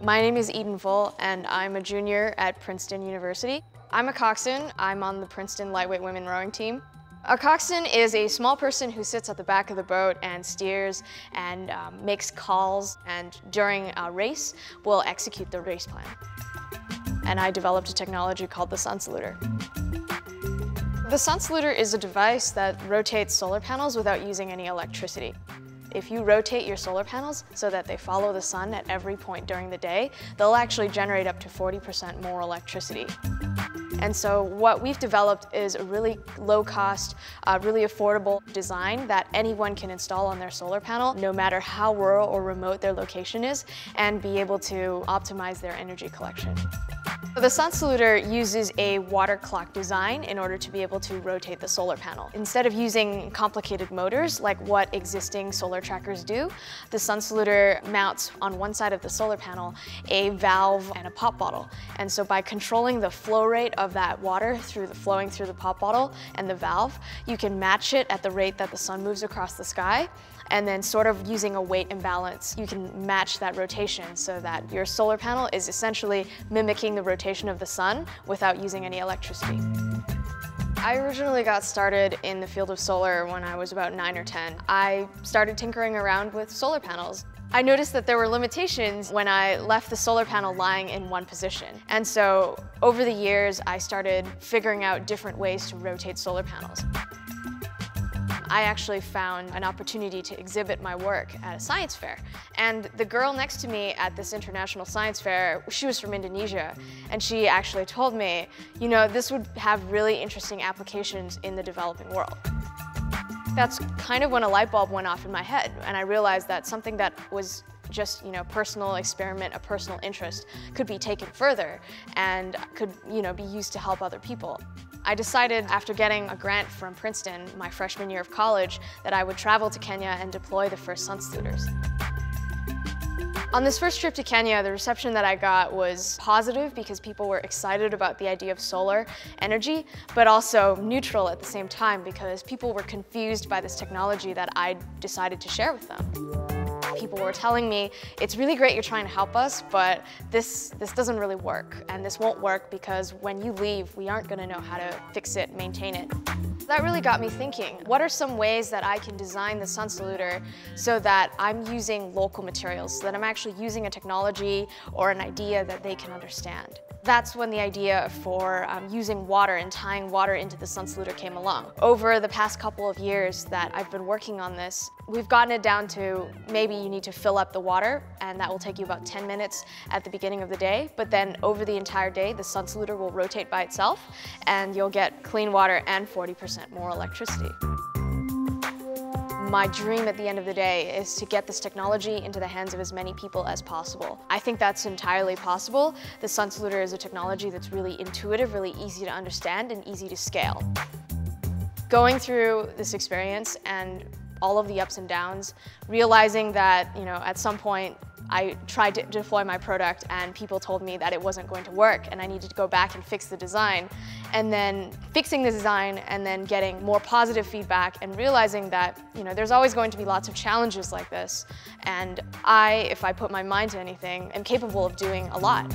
My name is Eden Full, and I'm a junior at Princeton University. I'm a coxswain. I'm on the Princeton Lightweight Women Rowing team. A coxswain is a small person who sits at the back of the boat and steers and makes calls, and during a race will execute the race plan. And I developed a technology called the SunSaluter. The SunSaluter is a device that rotates solar panels without using any electricity. If you rotate your solar panels so that they follow the sun at every point during the day, they'll actually generate up to 40% more electricity. And so what we've developed is a really low-cost, really affordable design that anyone can install on their solar panel, no matter how rural or remote their location is, and be able to optimize their energy collection. The SunSaluter uses a water clock design in order to be able to rotate the solar panel. Instead of using complicated motors like what existing solar trackers do, the SunSaluter mounts on one side of the solar panel a valve and a pop bottle. And so by controlling the flow rate of that water flowing through the pop bottle and the valve, you can match it at the rate that the sun moves across the sky. And then sort of using a weight imbalance, you can match that rotation so that your solar panel is essentially mimicking the rotation of the sun without using any electricity. I originally got started in the field of solar when I was about 9 or 10. I started tinkering around with solar panels. I noticed that there were limitations when I left the solar panel lying in one position. And so over the years, I started figuring out different ways to rotate solar panels. I actually found an opportunity to exhibit my work at a science fair. And the girl next to me at this international science fair, she was from Indonesia, and she actually told me, you know, this would have really interesting applications in the developing world. That's kind of when a light bulb went off in my head, and I realized that something that was just, personal experiment, a personal interest, could be taken further and could, be used to help other people. I decided after getting a grant from Princeton my freshman year of college that I would travel to Kenya and deploy the first SunSaluters. On this first trip to Kenya, the reception that I got was positive because people were excited about the idea of solar energy, but also neutral at the same time because people were confused by this technology that I decided to share with them. People were telling me, it's really great you're trying to help us, but this doesn't really work, and this won't work because when you leave, we aren't going to know how to fix it, maintain it. That really got me thinking, what are some ways that I can design the SunSaluter so that I'm using local materials, so that I'm actually using a technology or an idea that they can understand? That's when the idea for using water and tying water into the SunSaluter came along. Over the past couple of years that I've been working on this, we've gotten it down to maybe you need to fill up the water, and that will take you about 10 minutes at the beginning of the day, but then over the entire day, the SunSaluter will rotate by itself, and you'll get clean water and 40% more electricity. My dream at the end of the day is to get this technology into the hands of as many people as possible. I think that's entirely possible. The SunSaluter is a technology that's really intuitive, really easy to understand, and easy to scale. Going through this experience and all of the ups and downs, realizing that, at some point I tried to deploy my product and people told me that it wasn't going to work and I needed to go back and fix the design, and then fixing the design and then getting more positive feedback and realizing that, there's always going to be lots of challenges like this, and if I put my mind to anything, am capable of doing a lot.